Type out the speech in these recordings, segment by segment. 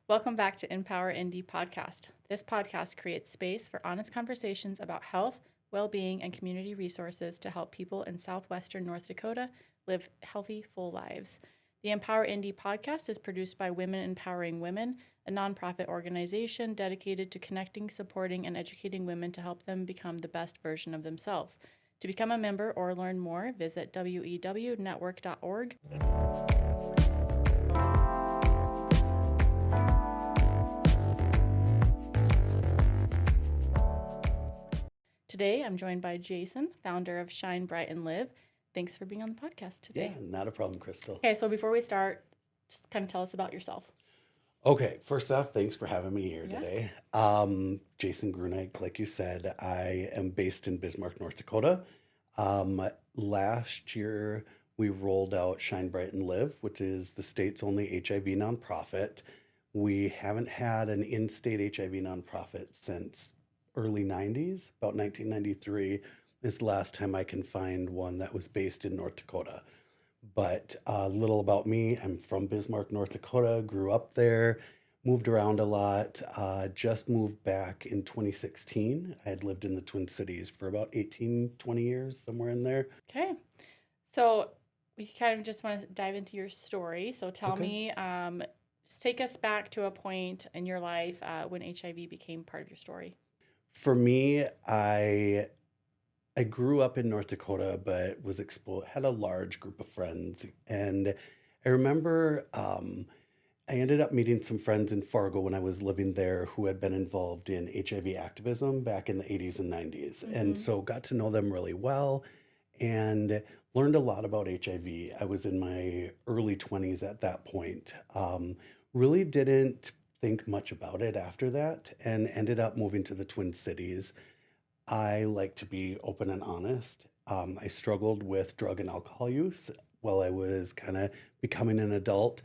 Welcome back to Empower Indie Podcast. This podcast creates space for honest conversations about health, well-being, and community resources to help people in southwestern North Dakota live healthy, full lives. The Empower Indie podcast is produced by Women Empowering Women, a nonprofit organization dedicated to connecting, supporting, and educating women to help them become the best version of themselves. To become a member or learn more, visit wewnetwork.org. Today, I'm joined by Jason, founder of Shine Bright and Live. Thanks for being on the podcast today. Yeah, not a problem, Crystal. Okay, so before we start, just kind of tell us about yourself. Okay, first off, thanks for having me here Yeah. today. Jason Grunig, like you said, I am based in Bismarck, North Dakota. Last year, we rolled out Shine Bright and Live, which is the state's only HIV nonprofit. We haven't had an in-state HIV nonprofit since early 90s. About 1993 is the last time I can find one that was based in North Dakota. But a little about me, I'm from Bismarck, North Dakota, grew up there, moved around a lot, just moved back in 2016. I had lived in the Twin Cities for about 18, 20 years, somewhere in there. Okay, so we kind of just want to dive into your story. So tell Okay. me, just take us back to a point in your life when HIV became part of your story. For me, I grew up in North Dakota, but was exposed, had a large group of friends. And I remember I ended up meeting some friends in Fargo when I was living there who had been involved in HIV activism back in the 80s and 90s. And so got to know them really well and learned a lot about HIV. I was in my early 20s at that point. Really didn't think much about it after that and ended up moving to the Twin Cities. I like to be open and honest. I struggled with drug and alcohol use while I was kind of becoming an adult.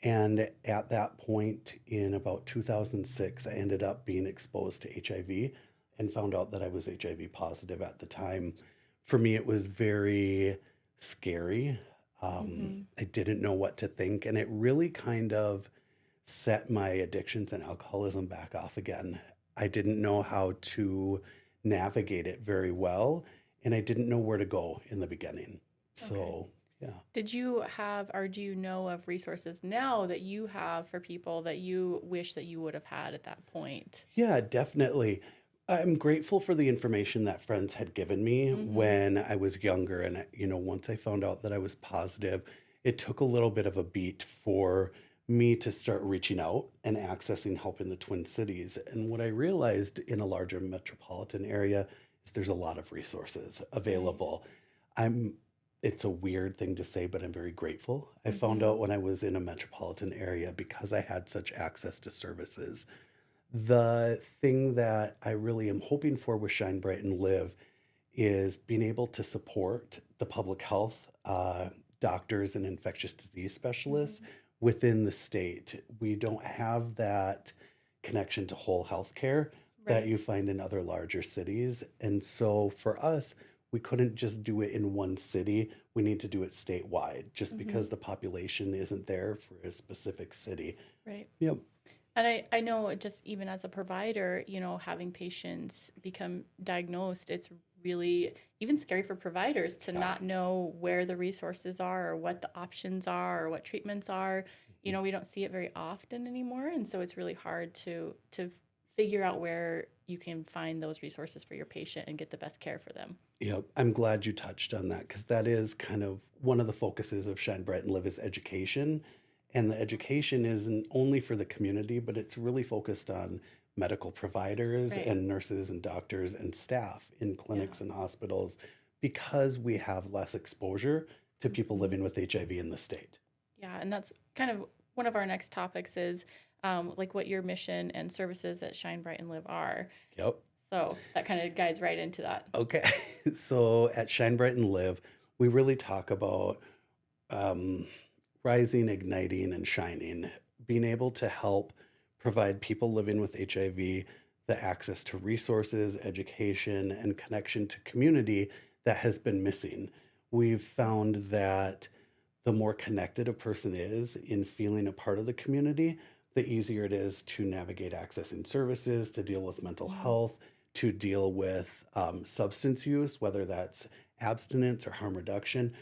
And at that point, in about 2006, I ended up being exposed to HIV and found out that I was HIV positive at the time. For me, it was very scary. I didn't know what to think, and it really kind of set my addictions and alcoholism back off again. I didn't know how to navigate it very well, and I didn't know where to go in the beginning. Okay. So, yeah. Did you have, or do you know of resources now that you have for people that you wish that you would have had at that point? Yeah, definitely. I'm grateful for the information that friends had given me when I was younger. And, once I found out that I was positive, it took a little bit of a beat for me to start reaching out and accessing help in the Twin Cities. And what I realized in a larger metropolitan area is there's a lot of resources available. I'm It's a weird thing to say, but I'm very grateful. I found out when I was in a metropolitan area because I had such access to services. The thing that I really am hoping for with Shine Bright and Live is being able to support the public health doctors and infectious disease specialists within the state. We don't have that connection to whole health care that Right. you find in other larger cities. And so for us, we couldn't just do it in one city. We need to do it statewide just because the population isn't there for a specific city. Right. Yep. And I know just even as a provider, having patients become diagnosed, it's really even scary for providers to not know where the resources are or what the options are or what treatments are. We don't see it very often anymore. And so it's really hard to figure out where you can find those resources for your patient and get the best care for them. Yep. I'm glad you touched on that because that is kind of one of the focuses of Shine Bright and Live is education. And the education isn't only for the community, but it's really focused on medical providers Right. and nurses and doctors and staff in clinics and hospitals because we have less exposure to people living with HIV in the state. Yeah, and that's kind of one of our next topics is like what your mission and services at Shine Bright and Live are. Yep. So that kind of guides right into that. Okay. So at Shine Bright and Live, we really talk about um, rising, igniting, and shining, being able to help provide people living with HIV the access to resources, education, and connection to community that has been missing. We've found that the more connected a person is in feeling a part of the community, the easier it is to navigate accessing services, to deal with mental Hmm. health, to deal with substance use, whether that's abstinence or harm reduction.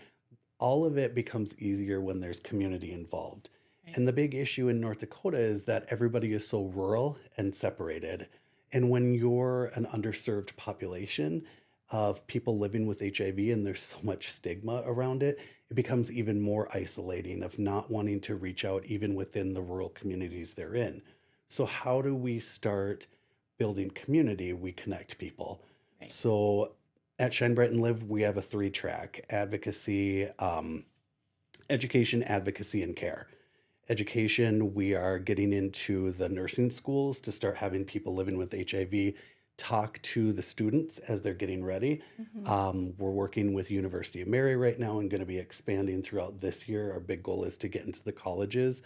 All of it becomes easier when there's community involved. Right. And the big issue in North Dakota is that everybody is so rural and separated. And when you're an underserved population of people living with HIV and there's so much stigma around it, it becomes even more isolating of not wanting to reach out even within the rural communities they're in. So, how do we start building community? We connect people. Right. So, at Shine Bright and Live, we have a three track advocacy, education, advocacy, and care. Education, we are getting into the nursing schools to start having people living with HIV talk to the students as they're getting ready. Hmm. We're working with University of Mary right now and going to be expanding throughout this year. Our big goal is to get into the colleges.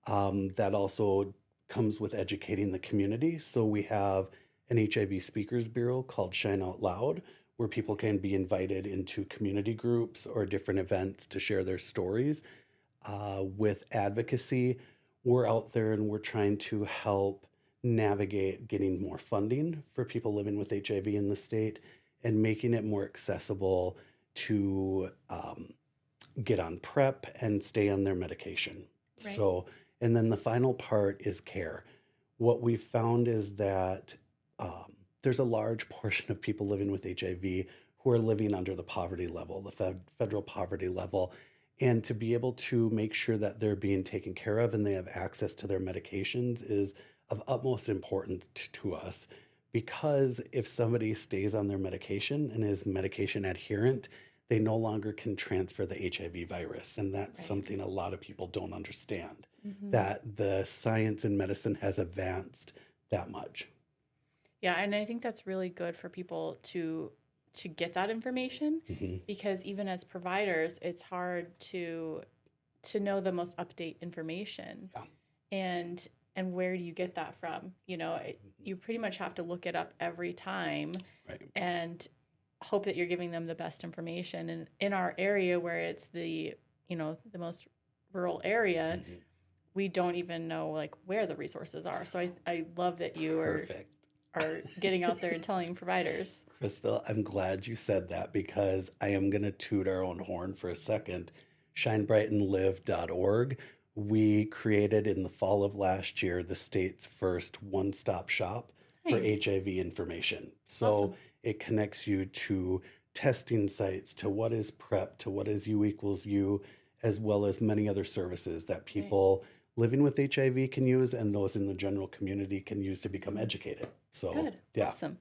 That also comes with educating the community. So we have an HIV Speakers Bureau called Shine Out Loud, where people can be invited into community groups or different events to share their stories. With advocacy, we're out there and we're trying to help navigate getting more funding for people living with HIV in the state and making it more accessible to get on PrEP and stay on their medication. Right. So, and then the final part is care. What we've found is that there's a large portion of people living with HIV who are living under the poverty level, the federal poverty level. And to be able to make sure that they're being taken care of and they have access to their medications is of utmost importance to us. Because if somebody stays on their medication and is medication adherent, they no longer can transfer the HIV virus. And that's Right. something a lot of people don't understand, Hmm. that the science in medicine has advanced that much. Yeah, and I think that's really good for people to get that information, Hmm. because even as providers, it's hard to know the most update information. Yeah. And where do you get that from? You pretty much have to look it up every time Right. and hope that you're giving them the best information. And in our area, where it's the most rural area, Hmm. we don't even know like where the resources are. So I love that you Perfect. are getting out there and telling providers. Crystal, I'm glad you said that because I am going to toot our own horn for a second. Shinebrightandlive.org. We created in the fall of last year the state's first one stop shop for Nice. HIV information. So Awesome. it connects you to testing sites, to what is PrEP, to what is U equals U, as well as many other services that Right. people living with HIV can use and those in the general community can use to become Mhm. educated. So, Good. yeah. Awesome.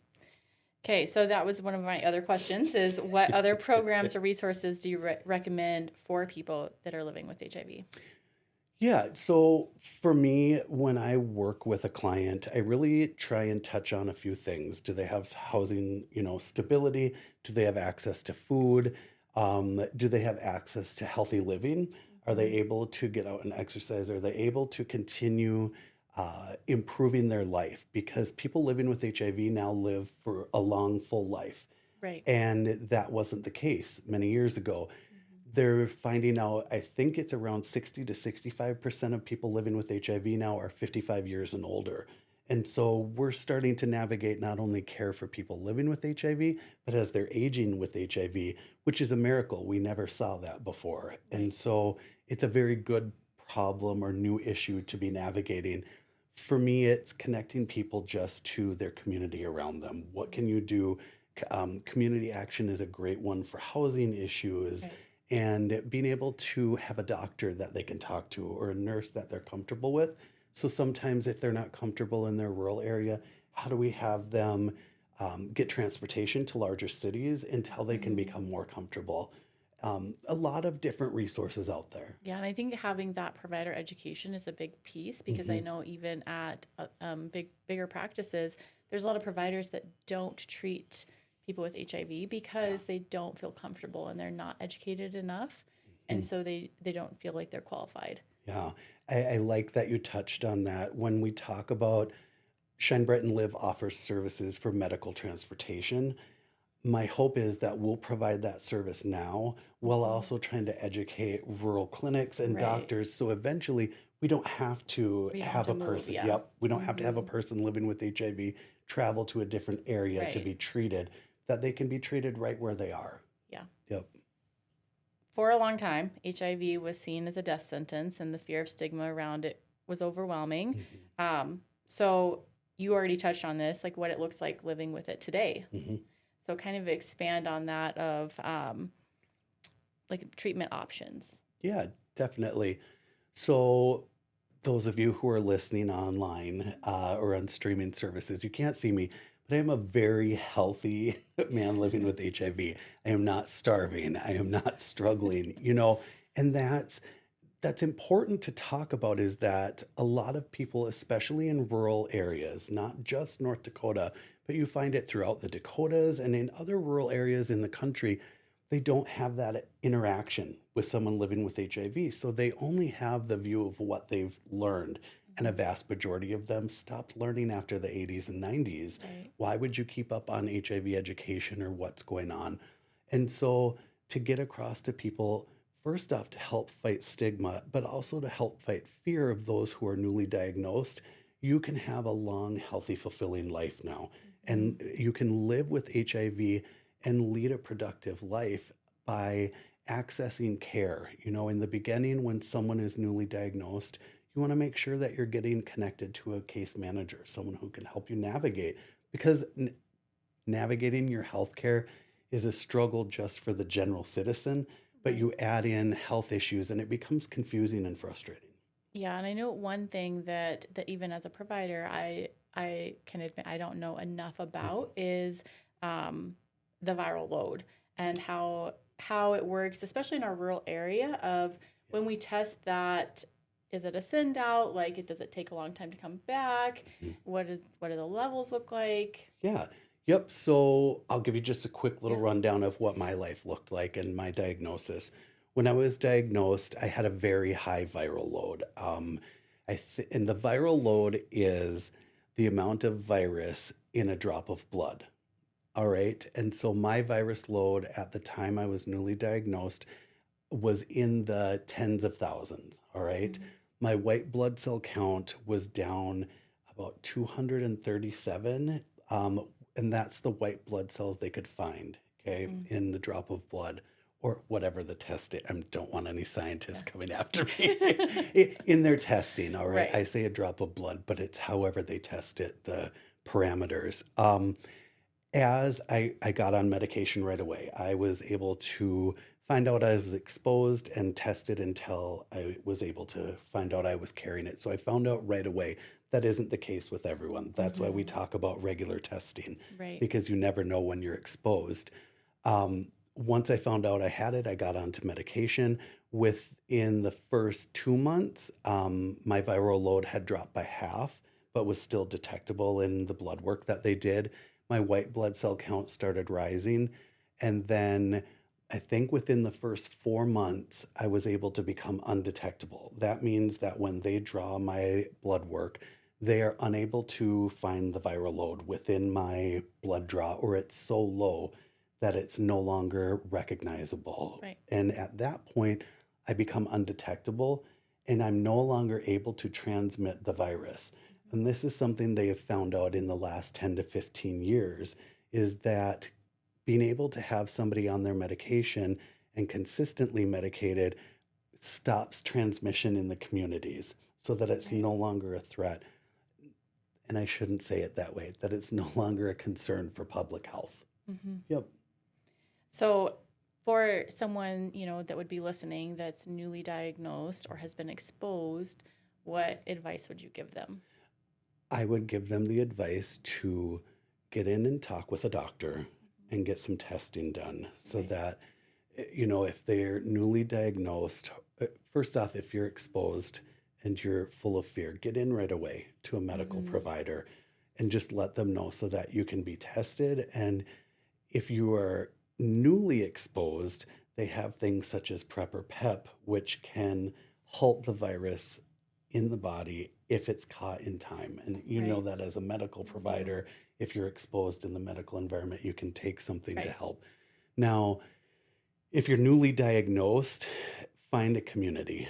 Okay, so that was one of my other questions is what other programs or resources do you recommend for people that are living with HIV? Yeah, so for me, when I work with a client, I really try and touch on a few things. Do they have housing, stability? Do they have access to food? Do they have access to healthy living? Are they Mhm. able to get out and exercise? Are they able to continue improving their life? Because people living with HIV now live for a long, full life. Right. And that wasn't the case many years ago. Mhm. They're finding out, I think it's around 60 to 65% of people living with HIV now are 55 years and older. And so we're starting to navigate not only care for people living with HIV, but as they're aging with HIV, which is a miracle. We never saw that before. Right. And so it's a very good problem or new issue to be navigating. For me, it's connecting people just to their community around them. What can you do? Community action is a great one for housing issues Right. and being able to have a doctor that they can talk to or a nurse that they're comfortable with. So sometimes, if they're not comfortable in their rural area, how do we have them get transportation to larger cities until they can Mhm. become more comfortable? A lot of different resources out there. Yeah, and I think having that provider education is a big piece, because I Hmm. know even at bigger practices, there's a lot of providers that don't treat people with HIV Yeah. because they don't feel comfortable and they're not educated enough, and Mhm. so they don't feel like they're qualified. Yeah. I like that you touched on that. When we talk about Shine Bright and Live offers services for medical transportation, my hope is that we'll provide that service now while Hmm. also trying to educate rural clinics and Right. doctors so eventually we don't have to We don't have have to a move. person, Yeah. yep, we don't have to have a Mm-hmm. person living with HIV travel to a different area to Right. be treated, that they can be treated right where they are. Yeah. Yep. For a long time, HIV was seen as a death sentence, and the fear of stigma around it was overwhelming. Hmm. So you already touched on this, like what it looks like living with it today. Hmm. So kind of expand on that of like treatment options. Yeah, definitely. So, those of you who are listening online or on streaming services, you can't see me, but I am a very healthy man living with HIV. I am not starving. I am not struggling, and that's important to talk about, is that a lot of people, especially in rural areas, not just North Dakota, but you find it throughout the Dakotas and in other rural areas in the country, they don't have that interaction with someone living with HIV. So they only have the view of what they've learned. And a Mhm. vast majority of them stopped learning after the 80s and 90s. Right. Why would you keep up on HIV education or what's going on? And so to get across to people, first off, to help fight stigma, but also to help fight fear of those who are newly diagnosed, you can have a long, healthy, fulfilling life now. Mhm. And you can live with HIV and lead a productive life by accessing care. In the beginning, when someone is newly diagnosed, you want to make sure that you're getting connected to a case manager, someone who can help you navigate, because navigating your healthcare is a struggle just for the general citizen, but Right. you add in health issues and it becomes confusing and frustrating. Yeah, and I know one thing that even as a provider, I can admit I don't know enough Mhm. about is um, the viral load and how it works, especially in our rural area. Of when we test that, is it a send out? Like, does it take a long time to come back? Mhm. What do the levels look like? Yeah. Yep. So I'll give you just a quick little Yeah. rundown of what my life looked like and my diagnosis. When I was diagnosed, I had a very high viral load. And the viral load is the amount of virus in a drop of blood. All right. And so my virus load at the time I was newly diagnosed was in the tens of thousands. All right. Mm, My white blood cell count was down about 237. And that's the white blood cells they could find, okay, mm, in the drop of blood or whatever the test is. I don't want any scientists coming after me yeah. in their testing. All right. Right. I say a drop of blood, but it's however they test it, the parameters. As I got on medication right away, I was able to find out I was exposed and tested until I was able to find out I was carrying it. So I found out right away that isn't the case with everyone. That's why we Hmm. talk about regular testing, Right. because you never know when you're exposed. Once I found out I had it, I got onto medication. Within the first 2 months, my viral load had dropped by half, but was still detectable in the blood work that they did. My white blood cell count started rising. And then I think within the first 4 months, I was able to become undetectable. That means that when they draw my blood work, they are unable to find the viral load within my blood draw, or it's so low that it's no longer recognizable. Right. And at that point, I become undetectable and I'm no longer able to transmit the virus. And this is something they have found out in the last 10 to 15 years, is that being able to have somebody on their medication and consistently medicated stops transmission in the communities so that it's Right. no longer a threat. And I shouldn't say it that way, that it's no longer a concern for public health. Hmm. Yep. So, for someone, that would be listening that's newly diagnosed or has been exposed, what advice would you give them? I would give them the advice to get in and talk with a doctor and get some testing done so Right. that, if they're newly diagnosed, first off, if you're exposed and you're full of fear, get in right away to a medical Hmm. provider and just let them know so that you can be tested. And if you are newly exposed, they have things such as PrEP or PEP, which can halt the virus in the body if it's caught in time. And you know Right. that as a medical Hmm. provider, if you're exposed in the medical environment, you can take something to Right. help. Now, if you're newly diagnosed, find a community.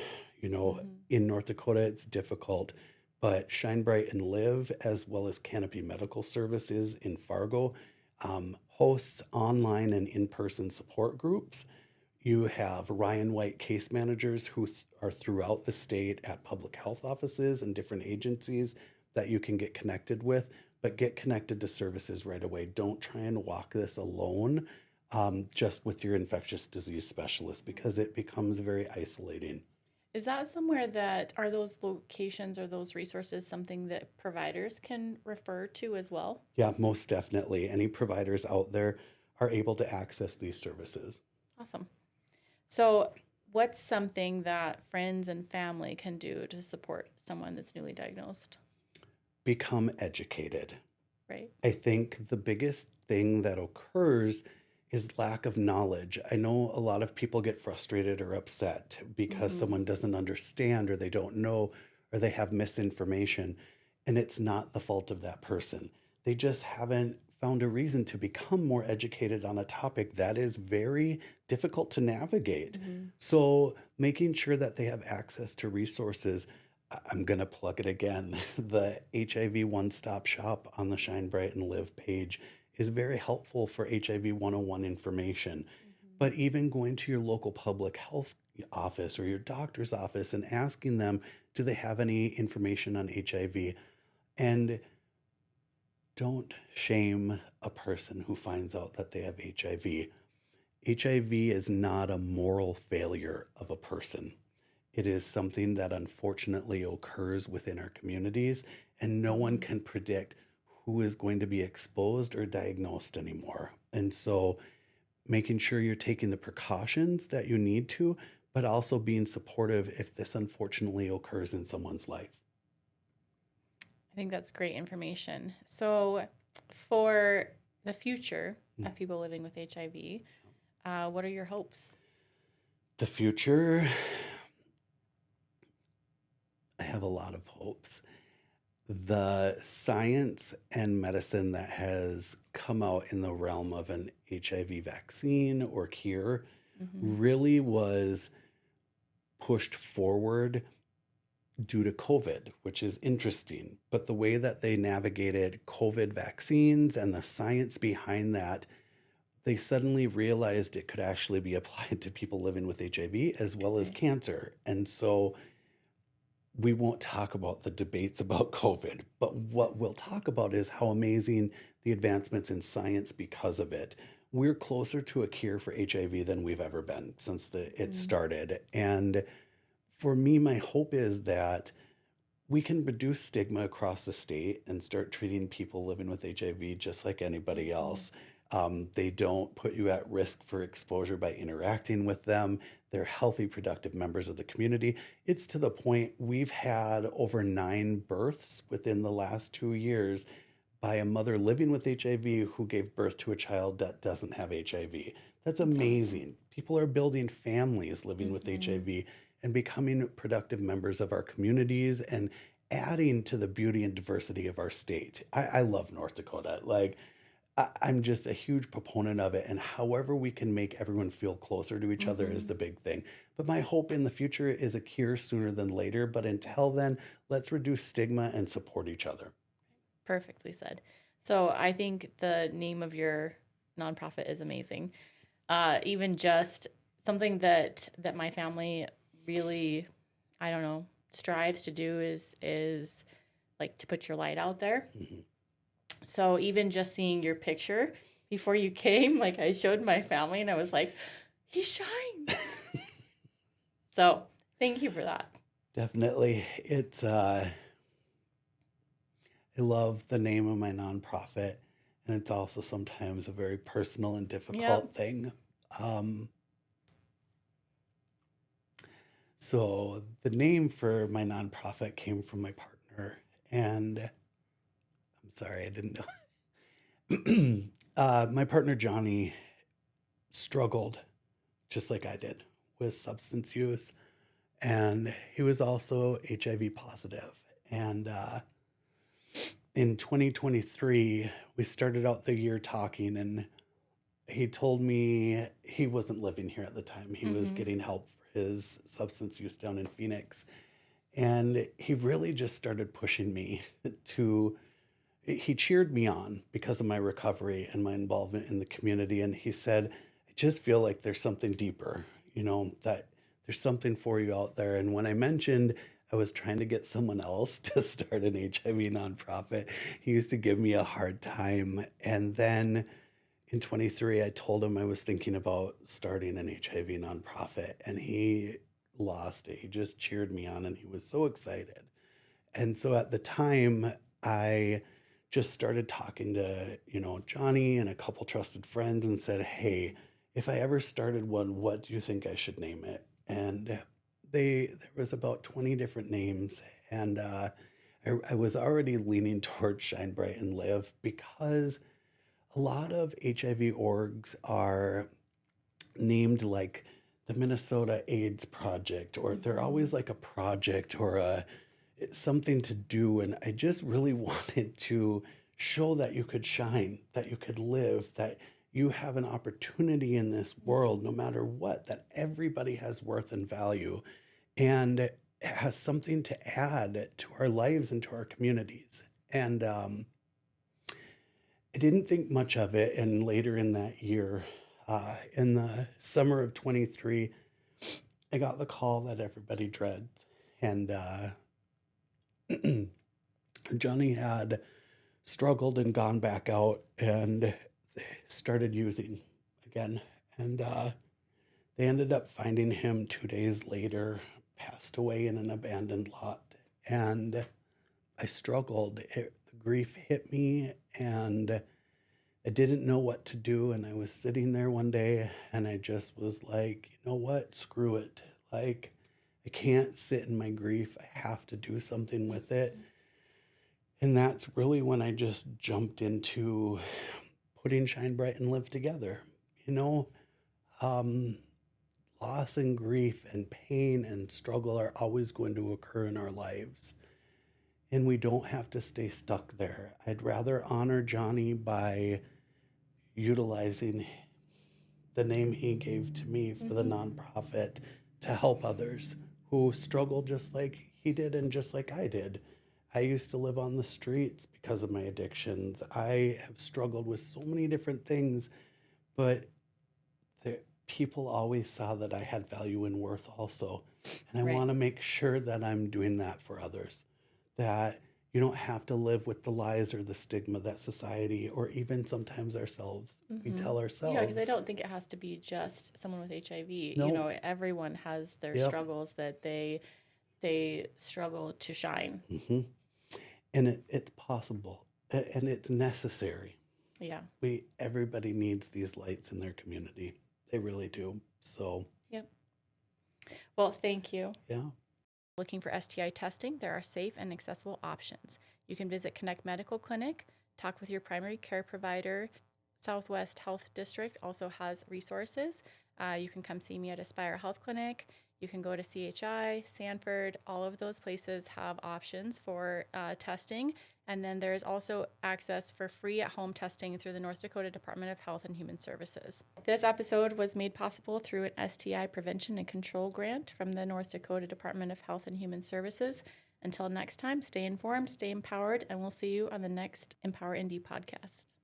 Hmm. In North Dakota, it's difficult, but Shine Bright and Live, as well as Canopy Medical Services in Fargo, hosts online and in-person support groups. You have Ryan White case managers who are throughout the state at public health offices and different agencies that you can get connected with, but get connected to services right away. Don't try and walk this alone, just with your infectious disease specialist, because it becomes very isolating. Is that somewhere that are those locations or those resources something that providers can refer to as well? Yeah, most definitely. Any providers out there are able to access these services. Awesome. So, what's something that friends and family can do to support someone that's newly diagnosed? Become educated. Right. I think the biggest thing that occurs is lack of knowledge. I know a lot of people get frustrated or upset because Hmm. someone doesn't understand or they don't know or they have misinformation. And it's not the fault of that person. They just haven't found a reason to become more educated on a topic that is very difficult to navigate. Hmm. So, making sure that they have access to resources. I'm going to plug it again. The HIV One Stop Shop on the Shine Bright and Live page is very helpful for HIV 101 information. Hmm. But even going to your local public health office or your doctor's office and asking them, do they have any information on HIV? And don't shame a person who finds out that they have HIV. HIV is not a moral failure of a person. It is something that unfortunately occurs within our communities, and no one Hmm. can predict who is going to be exposed or diagnosed anymore. And so, making sure you're taking the precautions that you need to, but also being supportive if this unfortunately occurs in someone's life. I think that's great information. So, for the future Mm. of people living with HIV, what are your hopes? The future, I have a lot of hopes. The science and medicine that has come out in the realm of an HIV vaccine or cure Hmm. really was pushed forward due to COVID, which is interesting. But the way that they navigated COVID vaccines and the science behind that, they suddenly realized it could actually be applied to people living with HIV as well as Right. cancer. And so we won't talk about the debates about COVID, but what we'll talk about is how amazing the advancements in science because of it. We're closer to a cure for HIV than we've ever been since it Mm. started. And for me, my hope is that we can reduce stigma across the state and start treating people living with HIV just like anybody Hmm. else. They don't put you at risk for exposure by interacting with them. They're healthy, productive members of the community. It's to the point we've had over 9 births within the last 2 years by a mother living with HIV who gave birth to a child that doesn't have HIV. That's That's awesome. amazing. People are building families living with Hmm. HIV and becoming productive members of our communities and adding to the beauty and diversity of our state. I love North Dakota. Like, I'm just a huge proponent of it. And however we can make everyone feel closer to each other is Hmm. the big thing. But my hope in the future is a cure sooner than later. But until then, let's reduce stigma and support each other. Perfectly said. So, I think the name of your nonprofit is amazing. Even just something that my family really, I don't know, strives to do is like to put your light out there. Mhm. So even just seeing your picture before you came, like I showed my family and I was like, he shines. So thank you for that. Definitely. I love the name of my nonprofit, and it's also sometimes a very personal and Yep. difficult thing. Um, so the name for my nonprofit came from my partner, and I'm sorry, I didn't know. My partner Johnny struggled just like I did with substance use, and he was also HIV positive. And in 2023, we started out the year talking, and he told me he wasn't living here at the time. He was Mm-hmm. getting help his substance use down in Phoenix. And he really just started pushing me to, he cheered me on because of my recovery and my involvement in the community. And he said, I just feel like there's something deeper, that there's something for you out there. And when I mentioned I was trying to get someone else to start an HIV nonprofit, he used to give me a hard time. And then in 23, I told him I was thinking about starting an HIV nonprofit, and he lost it. He just cheered me on and he was so excited. And so at the time, I just started talking to, Johnny and a couple trusted friends and said, hey, if I ever started one, what do you think I should name it? And there was about 20 different names. And I was already leaning towards Shine Bright and Live because a lot of HIV orgs are named like the Minnesota AIDS Project, or they're always like a project or it's something to do. And I just really wanted to show that you could shine, that you could live, that you have an opportunity in this world, no matter what, that everybody has worth and value and has something to add to our lives and to our communities. And I didn't think much of it. And later in that year, in the summer of 23, I got the call that everybody dreads. And Johnny had struggled and gone back out and started using again. And they ended up finding him 2 days later, passed away in an abandoned lot. And I struggled. The grief hit me and I didn't know what to do. And I was sitting there one day and I just was like, you know what? Screw it. Like, I can't sit in my grief. I have to do something with it. And that's really when I just jumped into putting Shine Bright and Live together. Loss and grief and pain and struggle are always going to occur in our lives. And we don't have to stay stuck there. I'd rather honor Johnny by utilizing the name he gave to me for the nonprofit to help others who struggle just like he did and just like I did. I used to live on the streets because of my addictions. I have struggled with so many different things, but people always saw that I had value and worth also. And I Right. want to make sure that I'm doing that for others, that you don't have to live with the lies or the stigma that society or even sometimes ourselves, we tell Yeah, because I ourselves. don't think it has to be just someone with HIV. No, Everyone has their yep. struggles that they struggle to shine. hmm And it's possible and it's necessary. Yeah. Everybody needs these lights in their community. They really do. So, Yep. Well, thank you. yeah. Looking for STI testing, there are safe and accessible options. You can visit Connect Medical Clinic, talk with your primary care provider. Southwest Health District also has resources. You can come see me at Aspire Health Clinic. You can go to CHI, Sanford. All of those places have options for testing. And then there's also access for free at-home testing through the North Dakota Department of Health and Human Services. This episode was made possible through an STI Prevention and Control grant from the North Dakota Department of Health and Human Services. Until next time, stay informed, stay empowered, and we'll see you on the next Empower Indie podcast.